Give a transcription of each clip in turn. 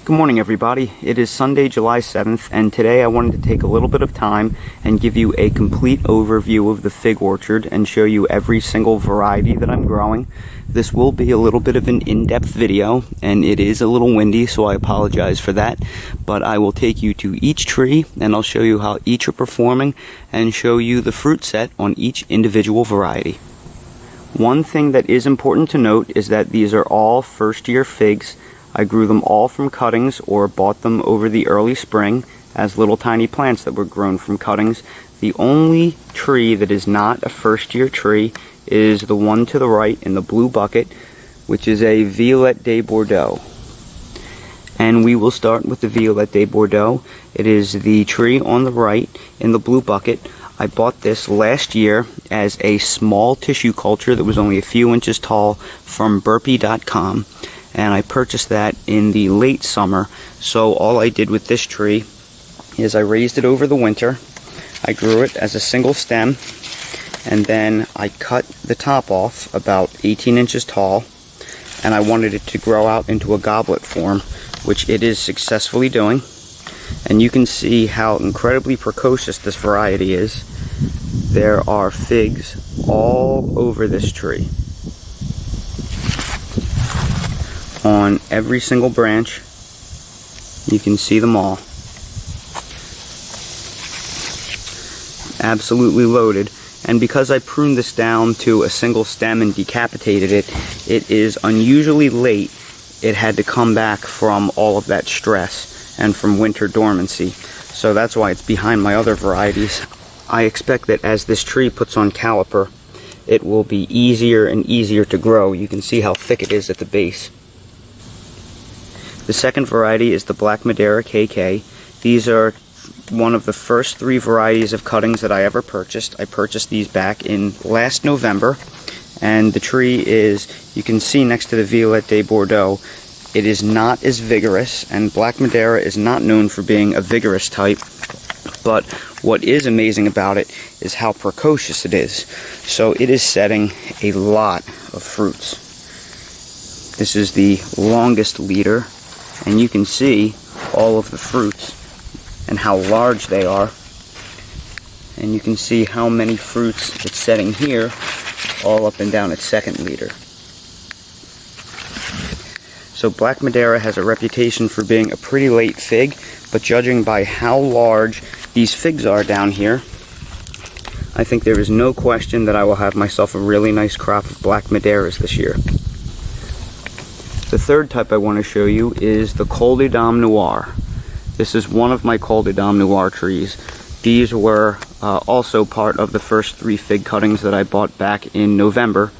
Good morning, everybody. It is Sunday, July 7th, and today I wanted to take a little bit of time and give you a complete overview of the fig orchard and show you every single variety that I'm growing. This will be a little bit of an in-depth video, and it is a little windy, so I apologize for that, but I will take you to each tree and I'll show you how each are performing and show you the fruit set on each individual variety. One thing that is important to note is that these are all first-year figs. I grew them all from cuttings or bought them over the early spring as little tiny plants that were grown from cuttings. The only tree that is not a first-year tree is the one to the right in the blue bucket, which is a Violette de Bordeaux. And we will start with the Violette de Bordeaux. It is the tree on the right in the blue bucket. I bought this last year as a small tissue culture that was only a few inches tall from burpee.com. And I purchased that in the late summer. So all I did with this tree is I raised it over the winter. I grew it as a single stem, and then I cut the top off about 18 inches tall, and I wanted it to grow out into a goblet form, which it is successfully doing. And you can see how incredibly precocious this variety is. There are figs all over this tree. On every single branch, you can see them all. Absolutely loaded. And because I pruned this down to a single stem and decapitated it, it is unusually late. It had to come back from all of that stress and from winter dormancy. So that's why it's behind my other varieties. I expect that as this tree puts on caliper, it will be easier and easier to grow. You can see how thick it is at the base. The second variety is the Black Madeira KK. These are one of the first three varieties of cuttings that I ever purchased. I purchased these back in last November, and the tree is, you can see next to the Violette de Bordeaux, it is not as vigorous, and Black Madeira is not known for being a vigorous type, but what is amazing about it is how precocious it is. So it is setting a lot of fruits. This is the longest leader, and you can see all of the fruits and how large they are. And you can see how many fruits it's setting here, all up and down its second leader. So Black Madeira has a reputation for being a pretty late fig, but judging by how large these figs are down here, I think there is no question that I will have myself a really nice crop of Black Madeiras this year. The third type I want to show you is the Col de Dame Noir. This is one of my Col de Dame Noir trees. These were also part of the first three fig cuttings that I bought back in November.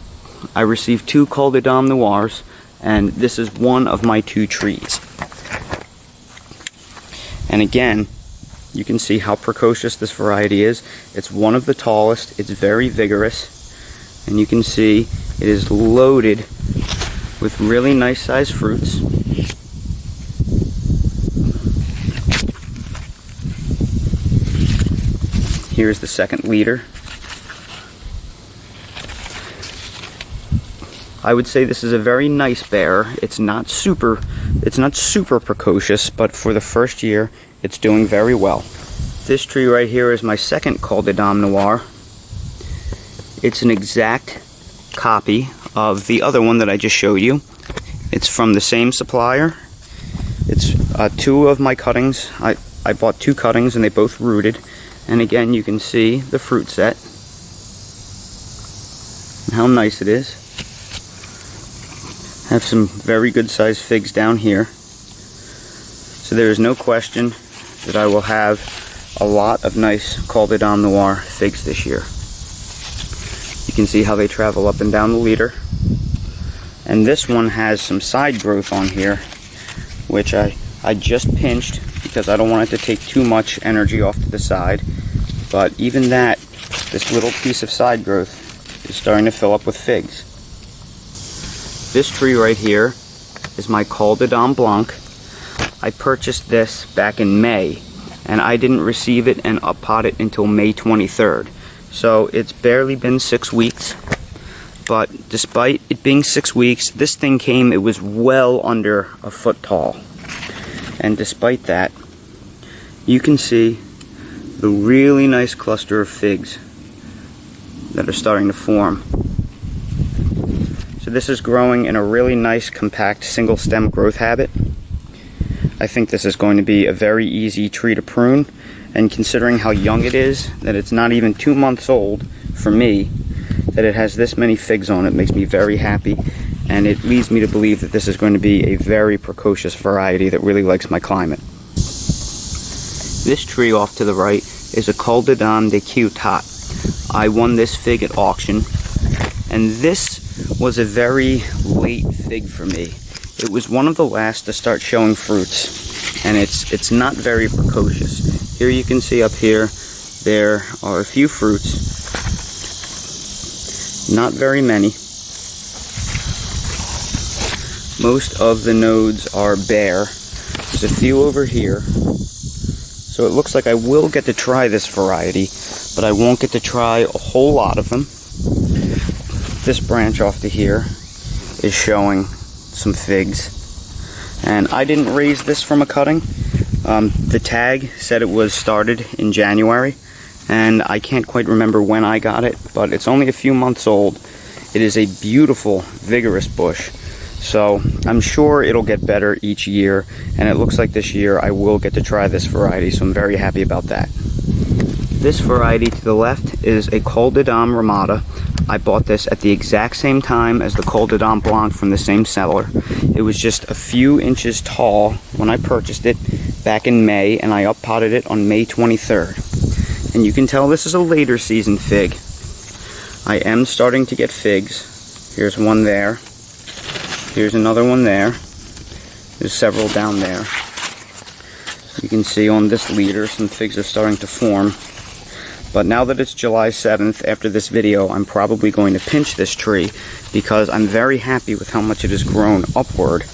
I received two Col de Dame Noirs, and this is one of my two trees. And again, you can see how precocious this variety is. It's one of the tallest, it's very vigorous, and you can see it is loaded with really nice sized fruits. Here's the second leader. I would say this is a very nice bearer. It's not super precocious, but for the first year, it's doing very well. This tree right here is my second Col de Dame Noir. It's an exact copy of the other one that I just showed you. It's from the same supplier. It's two of my cuttings. I bought two cuttings and they both rooted. And again, you can see the fruit set and how nice it is. I have some very good sized figs down here. So there is no question that I will have a lot of nice Col de Dame Noir figs this year. You can see how they travel up and down the leader. And this one has some side growth on here, which I just pinched because I don't want it to take too much energy off to the side. But even that, this little piece of side growth is starting to fill up with figs. This tree right here is my Col de Dame Blanc. I purchased this back in May, and I didn't receive it and uppot it until May 23rd. So it's barely been 6 weeks. But despite it being 6 weeks, this thing came, it was well under a foot tall. And despite that, you can see the really nice cluster of figs that are starting to form. So this is growing in a really nice, compact, single stem growth habit. I think this is going to be a very easy tree to prune, and considering how young it is, that it's not even 2 months old for me, that it has this many figs on it makes me very happy, and it leads me to believe that this is going to be a very precocious variety that really likes my climate. This tree off to the right is a Col de Dame de Ciutat. I won this fig at auction, and this was a very late fig for me. It was one of the last to start showing fruits, and it's not very precocious. Here you can see up here, there are a few fruits, not very many. Most of the nodes are bare. There's a few over here. So it looks like I will get to try this variety, but I won't get to try a whole lot of them. This branch off to here is showing some figs. And I didn't raise this from a cutting. The tag said it was started in January, and I can't quite remember when I got it, but it's only a few months old. It is a beautiful, vigorous bush. So I'm sure it'll get better each year, and it looks like this year I will get to try this variety, so I'm very happy about that. This variety to the left is a Col de Dame Rimada. I bought this at the exact same time as the Col de Dame Blanc from the same seller. It was just a few inches tall when I purchased it back in May, and I up-potted it on May 23rd. And you can tell this is a later season fig. I am starting to get figs. Here's one there. Here's another one there. There's several down there. You can see on this leader some figs are starting to form. But now that it's July 7th, after this video, I'm probably going to pinch this tree because I'm very happy with how much it has grown upward,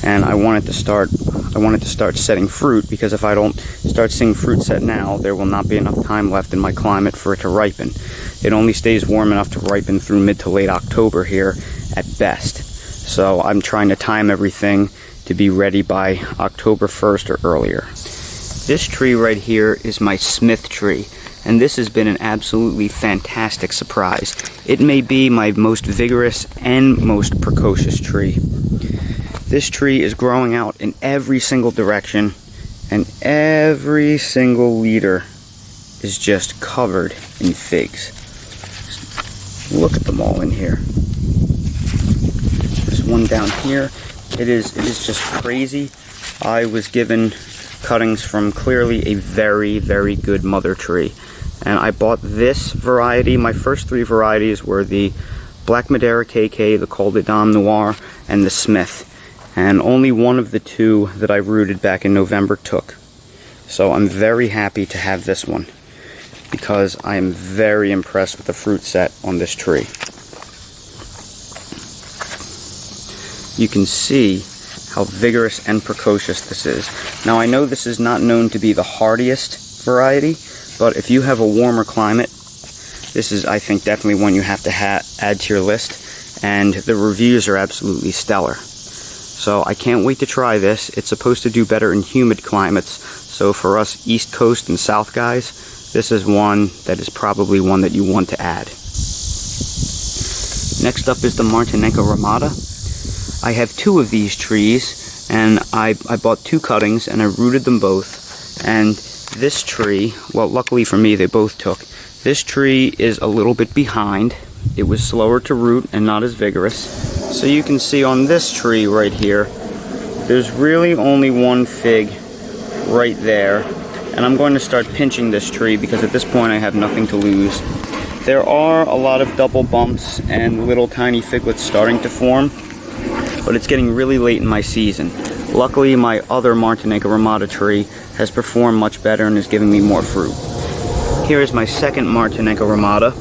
and I want it to start setting fruit, because if I don't start seeing fruit set now, there will not be enough time left in my climate for it to ripen. It only stays warm enough to ripen through mid to late October here at best. So I'm trying to time everything to be ready by October 1st or earlier. This tree right here is my Smith tree, and this has been an absolutely fantastic surprise. It may be my most vigorous and most precocious tree. This tree is growing out in every single direction, and every single leader is just covered in figs. Look at them all in here. There's one down here. It is just crazy. I was given cuttings from clearly a very, very good mother tree. And I bought this variety. My first three varieties were the Black Madeira KK, the Col de Dame Noir, and the Smith. And only one of the two that I rooted back in November took. So I'm very happy to have this one, because I am very impressed with the fruit set on this tree. You can see how vigorous and precocious this is. Now I know this is not known to be the hardiest variety, but if you have a warmer climate, this is, I think, definitely one you have to add to your list, and the reviews are absolutely stellar. So I can't wait to try this. It's supposed to do better in humid climates, so for us East Coast and South guys, this is one that is probably one that you want to add. Next up is the Martinenca Rimada. I have two of these trees, and I bought two cuttings and I rooted them both, and this tree, well, luckily for me they both took. This tree is a little bit behind. It was slower to root and not as vigorous. So you can see on this tree right here, there's really only one fig right there, and I'm going to start pinching this tree because at this point I have nothing to lose. There are a lot of double bumps and little tiny figlets starting to form, but it's getting really late in my season. Luckily, my other Martinenca Rimada tree has performed much better and is giving me more fruit. Here is my second Martinenca Rimada.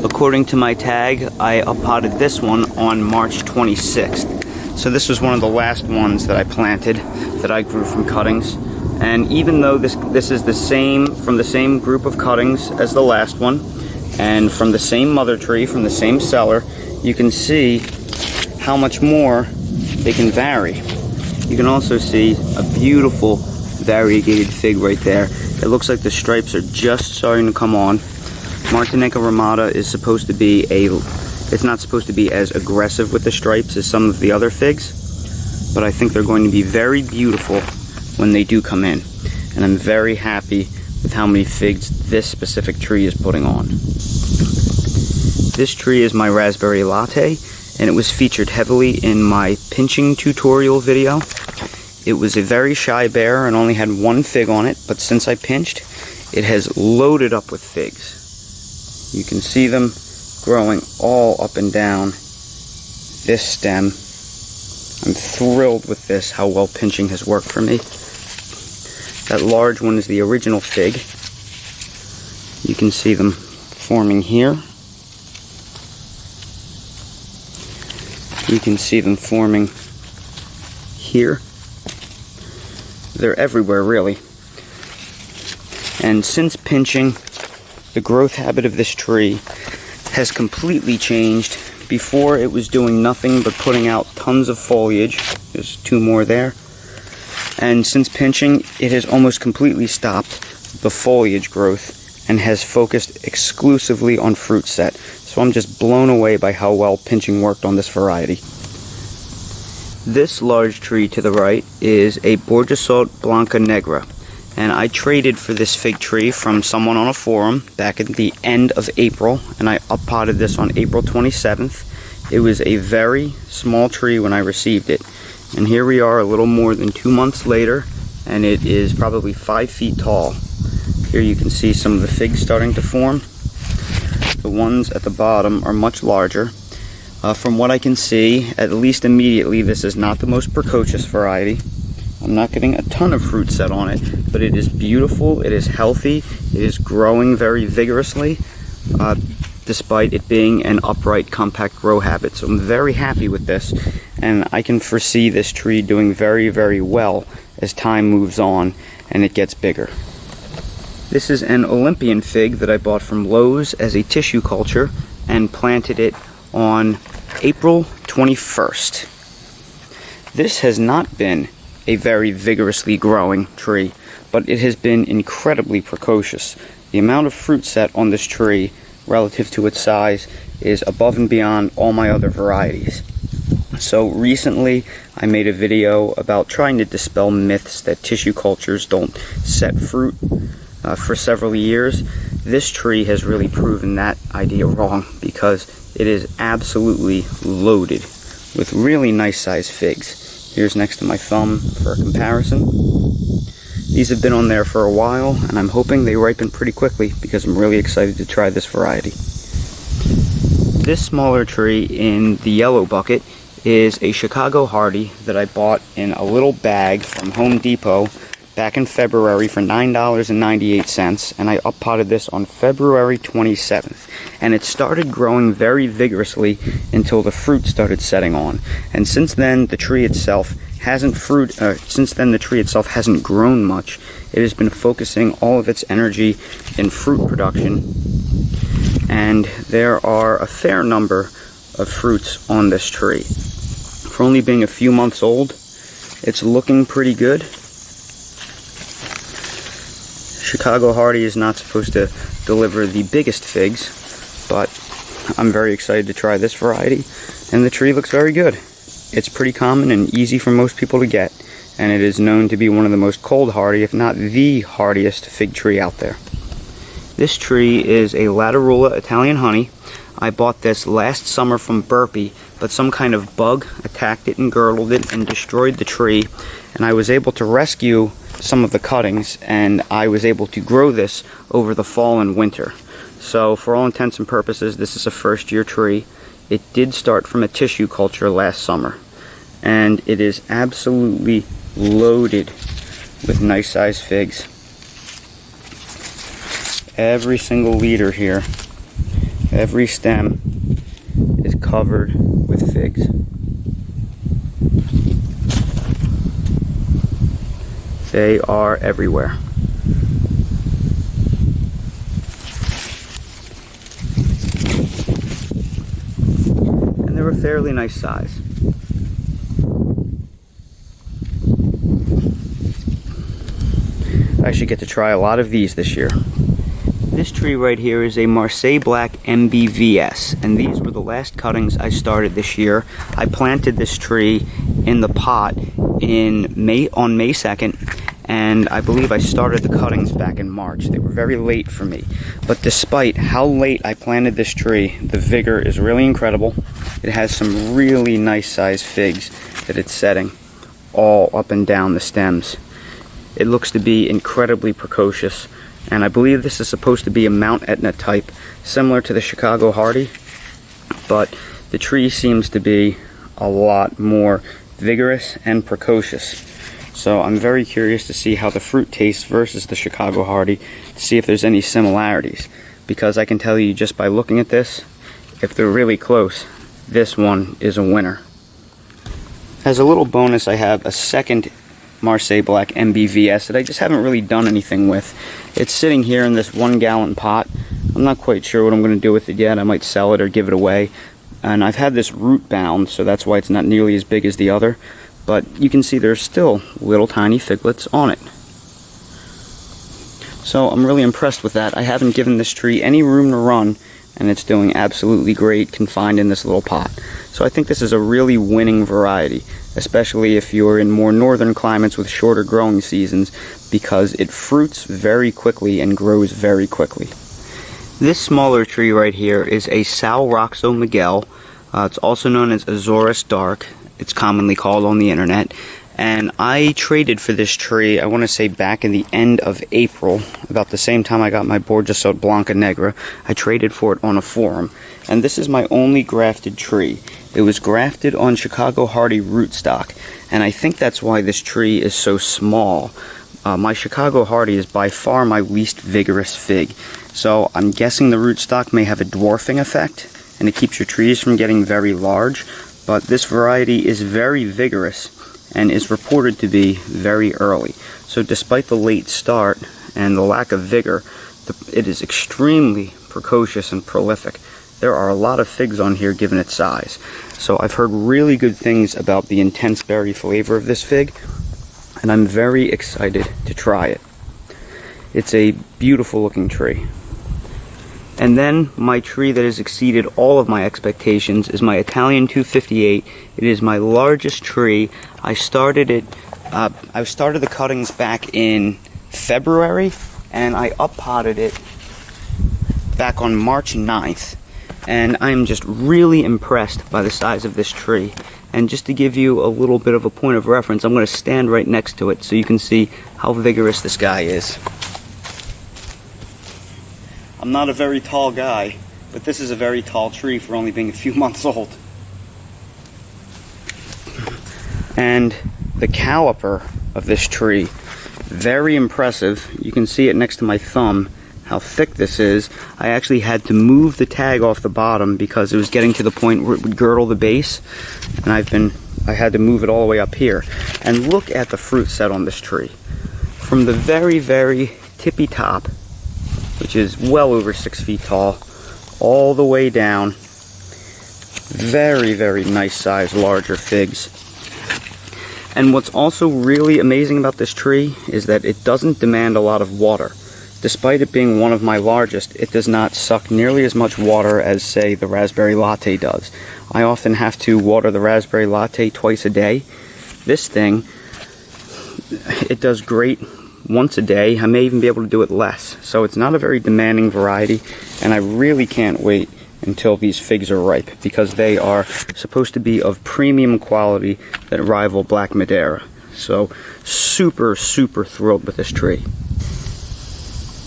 According to my tag, I up-potted this one on March 26th. So this was one of the last ones that I planted, that I grew from cuttings. And even though this is the same, from the same group of cuttings as the last one, and from the same mother tree, from the same seller, you can see how much more they can vary. You can also see a beautiful variegated fig right there. It looks like the stripes are just starting to come on. Martinenca Rimada is supposed to be it's not supposed to be as aggressive with the stripes as some of the other figs, but I think they're going to be very beautiful when they do come in. And I'm very happy with how many figs this specific tree is putting on. This tree is my raspberry latte, and it was featured heavily in my pinching tutorial video. It was a very shy bear and only had one fig on it, but since I pinched, it has loaded up with figs. You can see them growing all up and down this stem. I'm thrilled with this, how well pinching has worked for me. That large one is the original fig. You can see them forming here. You can see them forming here. They're everywhere, really. And since pinching, the growth habit of this tree has completely changed. Before, it was doing nothing but putting out tons of foliage. There's two more there. And since pinching, it has almost completely stopped the foliage growth and has focused exclusively on fruit set. So I'm just blown away by how well pinching worked on this variety. This large tree to the right is a Bordissot Blanca Negra. And I traded for this fig tree from someone on a forum back at the end of April, and I uppotted this on April 27th. It was a very small tree when I received it. And here we are a little more than 2 months later, and it is probably 5 feet tall. Here you can see some of the figs starting to form. The ones at the bottom are much larger. From what I can see, at least immediately, this is not the most precocious variety. I'm not getting a ton of fruit set on it, but it is beautiful, it is healthy, it is growing very vigorously, despite it being an upright, compact grow habit. So I'm very happy with this, and I can foresee this tree doing very, very well as time moves on and it gets bigger. This is an Olympian fig that I bought from Lowe's as a tissue culture and planted it on April 21st. This has not been a very vigorously growing tree, but it has been incredibly precocious. The amount of fruit set on this tree relative to its size is above and beyond all my other varieties. So recently I made a video about trying to dispel myths that tissue cultures don't set fruit for several years. This tree has really proven that idea wrong, because it is absolutely loaded with really nice sized figs. Here's next to my thumb for a comparison. These have been on there for a while, and I'm hoping they ripen pretty quickly because I'm really excited to try this variety. This smaller tree in the yellow bucket is a Chicago Hardy that I bought in a little bag from Home Depot back in February for $9.98, and I uppotted this on February 27th. And it started growing very vigorously until the fruit started setting on. And since then, the tree itself hasn't grown much. It has been focusing all of its energy in fruit production, and there are a fair number of fruits on this tree. For only being a few months old, it's looking pretty good. Chicago Hardy is not supposed to deliver the biggest figs, but I'm very excited to try this variety, and the tree looks very good. It's pretty common and easy for most people to get, and it is known to be one of the most cold hardy, if not the hardiest fig tree out there. This tree is a Lattarula Italian honey. I bought this last summer from Burpee, but some kind of bug attacked it and girdled it and destroyed the tree, and I was able to rescue some of the cuttings, and I was able to grow this over the fall and winter. So for all intents and purposes, this is a first-year tree. It did start from a tissue culture last summer, and it is absolutely loaded with nice sized figs. Every single leader here, every stem is covered with figs. They are everywhere. And they're a fairly nice size. I should get to try a lot of these this year. This tree right here is a Marseilles Black MBVS, and these were the last cuttings I started this year. I planted this tree in the pot on May 2nd, and I believe I started the cuttings back in March. They were very late for me, but despite how late I planted this tree, the vigor is really incredible. It has some really nice sized figs that it's setting all up and down the stems. It looks to be incredibly precocious, and I believe this is supposed to be a Mount Etna type, similar to the Chicago Hardy, but the tree seems to be a lot more vigorous and precocious. So I'm very curious to see how the fruit tastes versus the Chicago Hardy, to see if there's any similarities, because I can tell you just by looking at this, if they're really close, this one is a winner. As a little bonus, I have a second Marseilles Black MBVS that I just haven't really done anything with. It's sitting here in this 1-gallon pot. I'm not quite sure what I'm going to do with it yet. I might sell it or give it away. And I've had this root bound, so that's why it's not nearly as big as the other. But you can see there's still little tiny figlets on it. So I'm really impressed with that. I haven't given this tree any room to run, and it's doing absolutely great confined in this little pot. So I think this is a really winning variety, especially if you're in more northern climates with shorter growing seasons, because it fruits very quickly and grows very quickly. This smaller tree right here is a Sal Roxo Miguel. It's also known as Azores Dark. It's commonly called on the internet. And I traded for this tree, I want to say back in the end of April, about the same time I got my Bordissot Blanca Negra. I traded for it on a forum. And this is my only grafted tree. It was grafted on Chicago Hardy rootstock, and I think that's why this tree is so small. My Chicago Hardy is by far my least vigorous fig, so I'm guessing the rootstock may have a dwarfing effect, and it keeps your trees from getting very large, but this variety is very vigorous and is reported to be very early. So despite the late start and the lack of vigor, it is extremely precocious and prolific. There are a lot of figs on here given its size. So I've heard really good things about the intense berry flavor of this fig, and I'm very excited to try it. It's a beautiful looking tree. And then my tree that has exceeded all of my expectations is my Italian 258. It is my largest tree. I started the cuttings back in February, and I up-potted it back on March 9th. And I'm just really impressed by the size of this tree. And just to give you a little bit of a point of reference, I'm going to stand right next to it so you can see how vigorous this guy is. I'm not a very tall guy, but this is a very tall tree for only being a few months old. And the caliper of this tree, very impressive. You can see it next to my thumb, how thick this is. I actually had to move the tag off the bottom because it was getting to the point where it would girdle the base, and I had to move it all the way up here. And look at the fruit set on this tree. From the very, very tippy top, which is well over 6 feet tall, all the way down, very, very nice size, larger figs. And what's also really amazing about this tree is that it doesn't demand a lot of water. Despite it being one of my largest, it does not suck nearly as much water as, say, the raspberry latte does. I often have to water the raspberry latte twice a day. This thing, it does great once a day. I may even be able to do it less. So it's not a very demanding variety, and I really can't wait until these figs are ripe, because they are supposed to be of premium quality that rival Black Madeira. So super, super thrilled with this tree.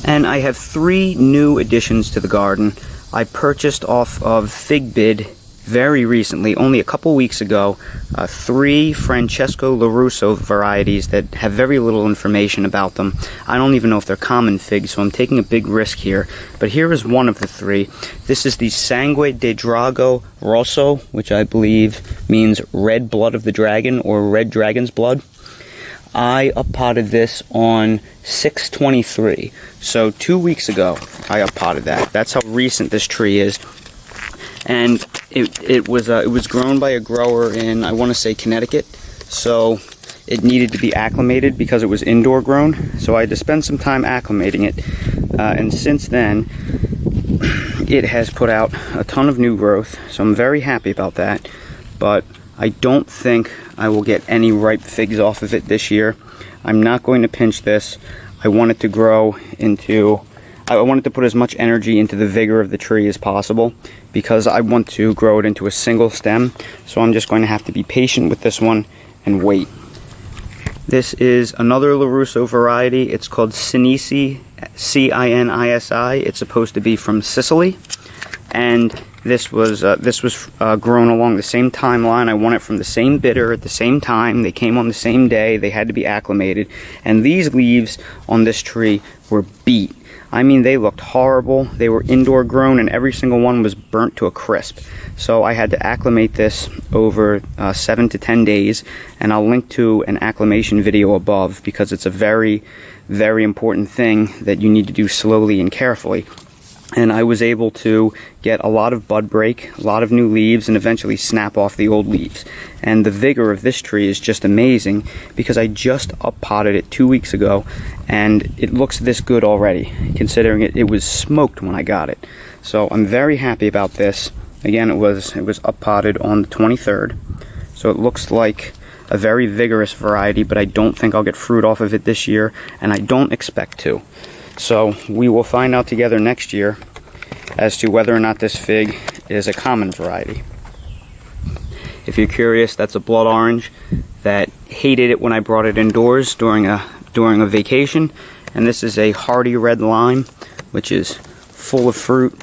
And I have 3 new additions to the garden. I purchased off of FigBid very recently, only a couple weeks ago, 3 Francesco Larusso varieties that have very little information about them. I don't even know if they're common figs, so I'm taking a big risk here. But here is one of the 3. This is the Sangue de Drago Rosso, which I believe means red blood of the dragon, or red dragon's blood. I up-potted this on 6/23, so 2 weeks ago I up-potted that. That's how recent this tree is. And it was grown by a grower in, I want to say, Connecticut. So it needed to be acclimated because it was indoor grown, so I had to spend some time acclimating it, and since then it has put out a ton of new growth, so I'm very happy about that. But I don't think I will get any ripe figs off of it this year. I'm not going to pinch this. I want it to grow into, I wanted to put as much energy into the vigor of the tree as possible, because I want to grow it into a single stem. So I'm just going to have to be patient with this one and wait. This is another Larusso variety. It's called Cinisi, C-I-N-I-S-I. It's supposed to be from Sicily, and this was grown along the same timeline. I won it from the same bidder at the same time. They came on the same day. They had to be acclimated, and these leaves on this tree were beat. I mean, they looked horrible. They were indoor grown, and every single one was burnt to a crisp. So I had to acclimate this over 7 to 10 days, and I'll link to an acclimation video above, because it's a very, very important thing that you need to do slowly and carefully. And I was able to get a lot of bud break, a lot of new leaves, and eventually snap off the old leaves. And the vigor of this tree is just amazing, because I just up-potted it 2 weeks ago, and it looks this good already, considering it was smoked when I got it. So I'm very happy about this. Again, it was up-potted on the 23rd, so it looks like a very vigorous variety, but I don't think I'll get fruit off of it this year, and I don't expect to. So we will find out together next year as to whether or not this fig is a common variety. If you're curious, that's a blood orange that hated it when I brought it indoors during a vacation, and this is a hardy red lime, which is full of fruit.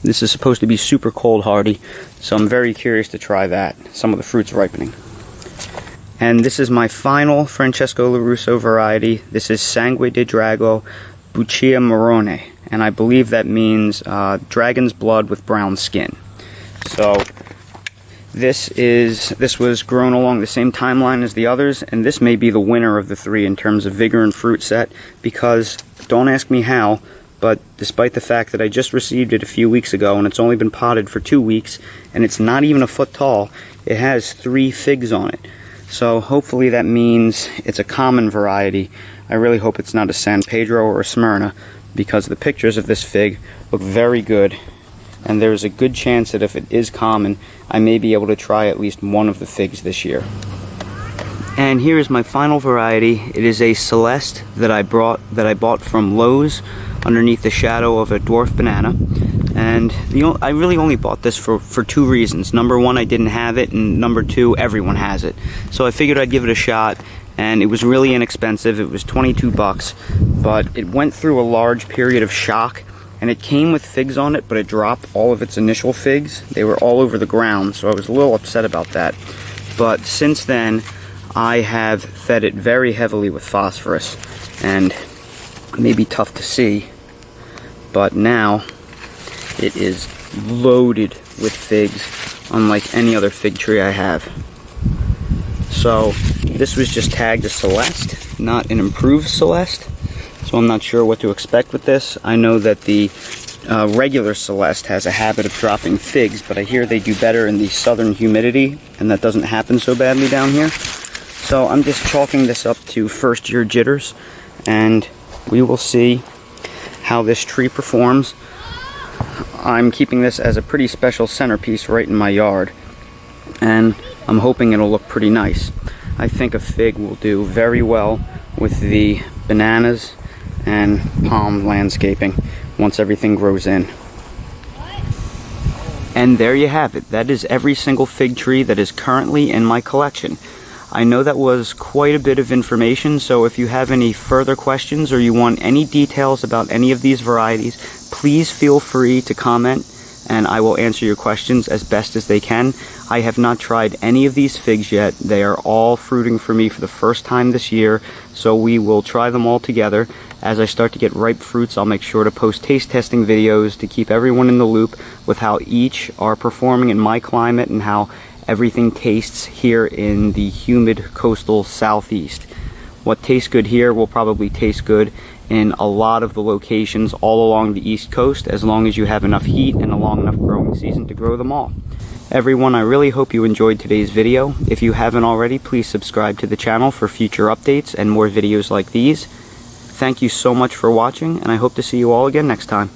This is supposed to be super cold hardy, so I'm very curious to try that. Some of the fruit's ripening. And this is my final Francesco Larusso variety. This is Sangue de Drago, Buccia Marrone, and I believe that means dragon's blood with brown skin. So this was grown along the same timeline as the others, and this may be the winner of the three in terms of vigor and fruit set, because, don't ask me how, but despite the fact that I just received it a few weeks ago and it's only been potted for 2 weeks and it's not even a foot tall, it has 3 figs on it. So hopefully that means it's a common variety. I really hope it's not a San Pedro or a Smyrna, because the pictures of this fig look very good, and there's a good chance that if it is common, I may be able to try at least one of the figs this year. And here is my final variety. It is a Celeste that I bought from Lowe's underneath the shadow of a dwarf banana. And I really only bought this for 2 reasons. Number 1, I didn't have it, and number 2, everyone has it. So I figured I'd give it a shot, and it was really inexpensive. It was 22 bucks, but it went through a large period of shock, and it came with figs on it, but it dropped all of its initial figs. They were all over the ground, so I was a little upset about that. But since then, I have fed it very heavily with phosphorus, and it may be tough to see, but now it is loaded with figs, unlike any other fig tree I have. So this was just tagged as Celeste, not an improved Celeste, so I'm not sure what to expect with this. I know that the regular Celeste has a habit of dropping figs, but I hear they do better in the southern humidity, and that doesn't happen so badly down here. So I'm just chalking this up to first year jitters, and we will see how this tree performs. I'm keeping this as a pretty special centerpiece right in my yard, and I'm hoping it'll look pretty nice. I think a fig will do very well with the bananas and palm landscaping once everything grows in. And there you have it. That is every single fig tree that is currently in my collection. I know that was quite a bit of information, so if you have any further questions or you want any details about any of these varieties, please feel free to comment and I will answer your questions as best as they can. I have not tried any of these figs yet. They are all fruiting for me for the first time this year, so we will try them all together. As I start to get ripe fruits, I'll make sure to post taste testing videos to keep everyone in the loop with how each are performing in my climate and how everything tastes here in the humid coastal southeast. What tastes good here will probably taste good in a lot of the locations all along the east coast, as long as you have enough heat and a long enough growing season to grow them all. Everyone, I really hope you enjoyed today's video. If you haven't already, please subscribe to the channel for future updates and more videos like these. Thank you so much for watching, and I hope to see you all again next time.